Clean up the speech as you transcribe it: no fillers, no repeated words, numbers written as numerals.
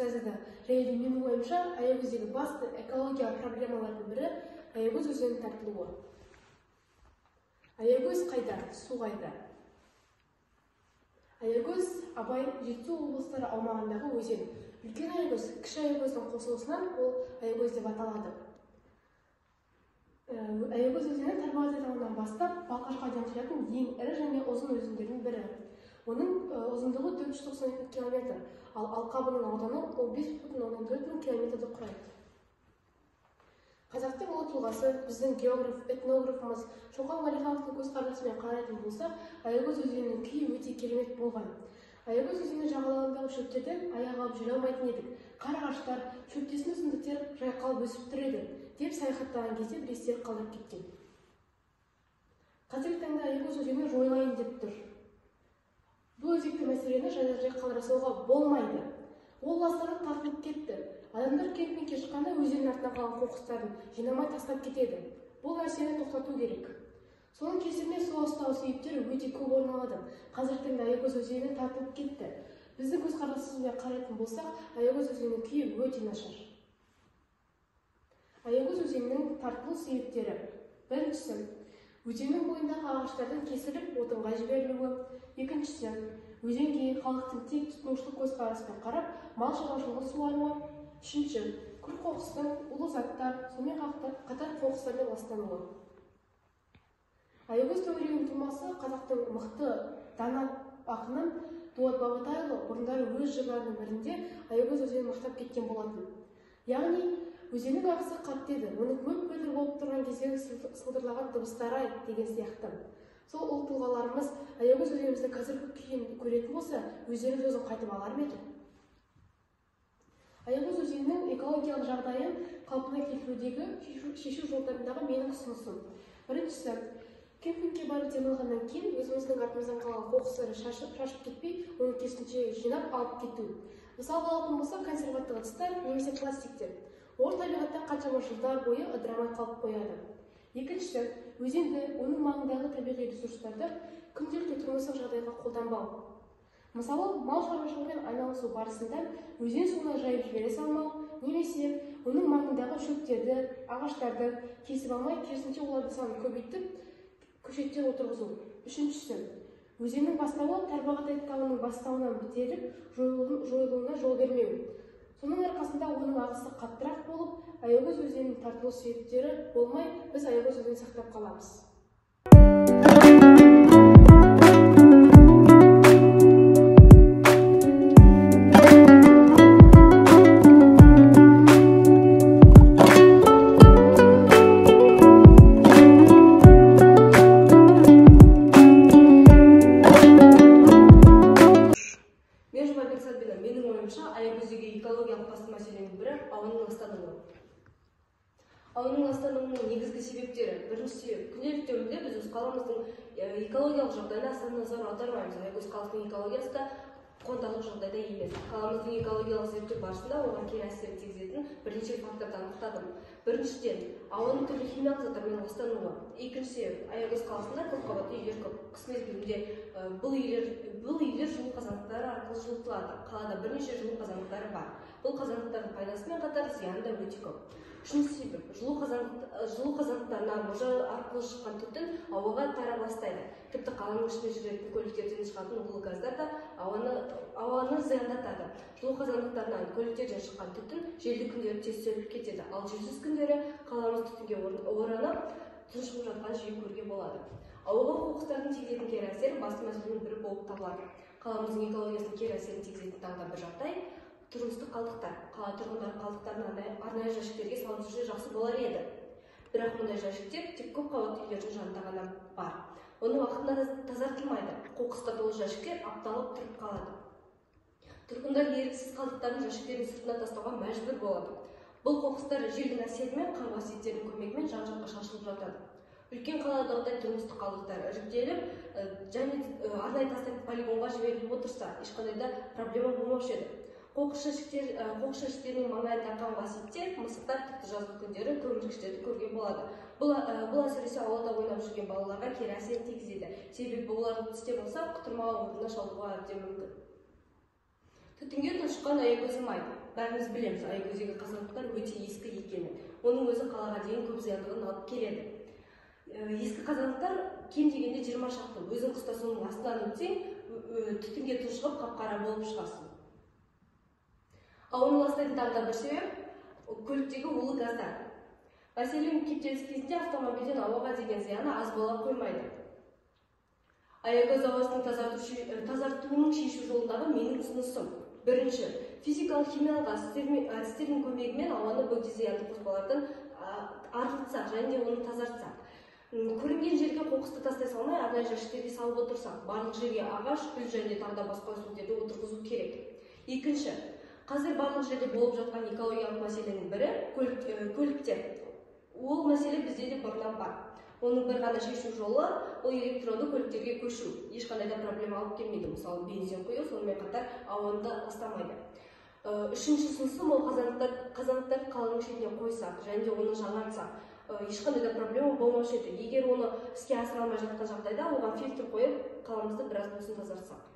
жазды. Және де менің ойымша, Аягөздегі басты экологиялық проблемалардың бірі Аягөз өзенінің тартылуы. Аягөз қайда? Су қайда? Аягөз Абай, Жетісу облыстары аумағындағы өзен. Үлкен Аягөз, кіші Аягөздің қосылысынан ол Аягөз деп аталады. Аягөз өзені Тарбағатай тауынан бастап Балқашқа дейін құятын ең ірі және ұзын өзендердің бірі. Оның ұзындығы 492 км, ал алқабының ауданы 15,4 мың км-ді құрайды. Қазақтың ұлы тұлғасы, біздің географ, этнографымыз Шоқан Уәлихановтың көзқарасымен қарайтын болсақ, Аягөз өзенінің күйі өте керемет болған. Аягөз өзені жағалауындағы шөптерден аяқ алып жүре алмайтын едік. Қар-ағаштар, шөптесін өсімдіктер жайқалып өсіп тұр еді деп саяхаттаған кезде бір естелік қалдырып кеткен. Қазіргі таңда Аягөз өзені жойылайын деп тұр. Бұл өзекті мәселені жай қалдыруға болмайды. Ол ластанып тартылып кетті. Адамдар кемпингке шыққанда өзеннің артынан қалған қоқыстарын жинамай тастап кетеді. Бұл нәрсені тоқтату керек. Соның кесірінен су ластау себептері өте көп орын алады. Қазіргі таңда Аягөз өзені тартылып кетті. Біздің көзқарасымызбен қарайтын болсақ, Аягөз өзенінің күйі өте нашар. Аягөз өзенінің тартылу себептері. Біріншісі, өзеннің бойындағы ағаштардың кесіліп отынға жіберілуі. Екіншісі, өзенге халықтың тек тұтынушылық көзқараспен қарап, мал шаруашылығы суаруы. Үшінші, күл қоқыстың улы заттар, сонымен қатар қоқыстармен ластануы. Аягөз төңірегінің тумасы қазақтың мықты дана ақыны Дулат Бабатайұлы бұрындары өз жырларының бірінде Аягөз өзенін мақтап кеткен болатын. Яғни, өзеннің ағысы қатты еді, оның мөп-мөлдір болып тұрған кездегі сылдырлаған дыбыстары деген сияқты. Сол ұлы тұлғаларымыз Аягөз өзеніміздің қазіргі күйін көретін болса, өздерінің сөзін қайтып алар ма еді? Аягөз өзенінің экологиялық жағдайын қалпына келтірудегі шешу жолдарындағы менің ұсынысым. Біріншісі, кемпингке барып демалғаннан кейін өзіміздің артымыздан қалған қоқыстарды шашып кетпей, оны керісінше жинап алып кету. Мысалы алатын болса, консерватты ыдыстар немесе пластиктер. Ол табиғатта қаншама жылдар бойы ыдырамай қалып қояды. Екіншісі, өзенді, оның маңындағы табиғи ресурстарды күнделікті тұрмыстық жағдайға қолданбау. Мысалы, мал шаруашылығымен айналысу барысында өзен суына жайып жібере салмау, немесе оның маңындағы шөптерді, ағаштарды кесіп алмай, керісінше оларды санын көбейтіп, көшеттер отырғызу. Үшіншісі, өзеннің бастауы Тарбағатай тауының бастауынан бітеліп, жойылуына жол бермеу. Соның арқасында оның ағысы қаттырақ болып, Аягөз өзенінің тартылу себептері болмай, біз Аягөз өзенін сақтап қаламыз. Менің ойымша, Аягөздегі экологиялық басты мәселенің бірі ауаның ластануы. Ауаның ластануының негізгі себептері. Біріншісі, күнделікті өмірде біз өз қаламыздың экологиялық жағдайына аса назар аудармаймыз. Аягөз қаласының экологиясы да қуантарлық жағдайда емес. Қаламыздың экологиялық зерттеу барысында оған кері әсерін тигізетін бірнеше факторды анықтадым. Біріншіден, ауаның түрлі химиялық заттармен ластануы. Екіншісі, Аягөз қаласында көпқабатты үйлер көп. Қыс мезгілінде бұл үйлер жылу қазандықтары арқылы жылытылады. Қалада бірнеше жылу қазандықтары бар. Бұл қазандықтардың пайдасымен қатар зияны да өте көп. Үшінші себеп, жылу қазандықтарынан мұржа арқылы шыққан түтін ауаға тарап бастайды. Тіпті қаланың ішінде жүретін көліктерден шығатын улы газдар да ауаны зияндатады. Жылу қазандықтарынан көліктерден шыққан түтін желді күндері тез сөніп кетеді, ал желсіз күндері қаламыз түтінге оранып, тұншығып жатқан жиі көруге болады. Ауаға қоқыстардың тигізетін кері әсері басты мәселенің бірі болып табылады. Қаламыздың экологиясының кері әсерін тигізетін тағы да бір жағдай тұрмыстық қалдықтар. Қала тұрғындары қалдықтарын арнайы жәшіктерге салып жүрсе жақсы болар еді. Бірақ мұндай жәшіктер тек көп қабатты үйлердің жанында ғана бар. Оны уақытында тазартылмайды. Қоқысқа толы жәшіктер апталып тұрып қалады. Тұрғындар еріксіз қалдықтарын жәшіктердің сыртына тастауға мәжбүр болады. Бұл қоқыстар желдің әсерімен қар қасиеттерінің көмегімен жан-жаққа шашылып жатады. Үлкен қаладағыдай тұрмыстық қалдықтар іріктеліп және арнайы тастап полигонға жіберіліп отырса, ешқандай да проблема болмаушы еді. Қоқыс жәшіктерінің маңайын тарқан қасиеттер, мысықтар тіпті жазғы күндері көміргіштерді көрген болады. Бұл әсіресе аулада ойнап жүрген балаларға кері әсерін тигізеді. Себебі олардың түсте болса, құтырма ауруына шалдығуы әбден мүмкін. Түтінге тұншыққан Аягөзім ай. бәріміз білеміз айкөздегі қазандықтар өте ескі екенін. Оның өзі қалаға дейін көп зияндығын алып келеді. Ескі қазандықтар кем дегенде 20 шақты. Өзің қыста соның астынан өтсең, түтінге тұншығып қап-қара болып шығасың. Ал оны ластайтын тағы да бір себеп көліктегі улы газдар. Мәселен, кептеліс кезінде автомобильден ауаға деген зияны аз бола қоймайды. Аягөз ауасын тазартуының шешу жолындағы менің ұсынысым. Бірінші, физикалық химиялық әдістердің көмегімен ауаны бөгде зиянды қоспалардан арылтсақ және де оны тазартсақ. Көрінген жерге қоқысты тастай салмай, арнайы жәшіктерге салып отырсақ, барлық жерге ағаш, гүл және тағы да басқа өсімдіктерді отырғызу керек. Екінші, қазір барлық жерде болып жатқан экологиялық мәселенің бірі көліктер. Ол мәселе бізде де бұрыннан бар. Оның бір ғана шешу жолы ол электронды көліктерге көшу. Ешқандай да проблема алып келмейді. Мысалы, бензин құю, сонымен қатар ауаны да ластамайды. Үшінші ұсынысым ол қазандықтарды қаланың шетіне қойсақ және де оны жаңартсақ, ешқандай да проблема болмаушы еді. Егер оны іске асыра алмай жатқан жағдайда, оған фильтр қойып, қаламызды біраз болсын тазартсақ.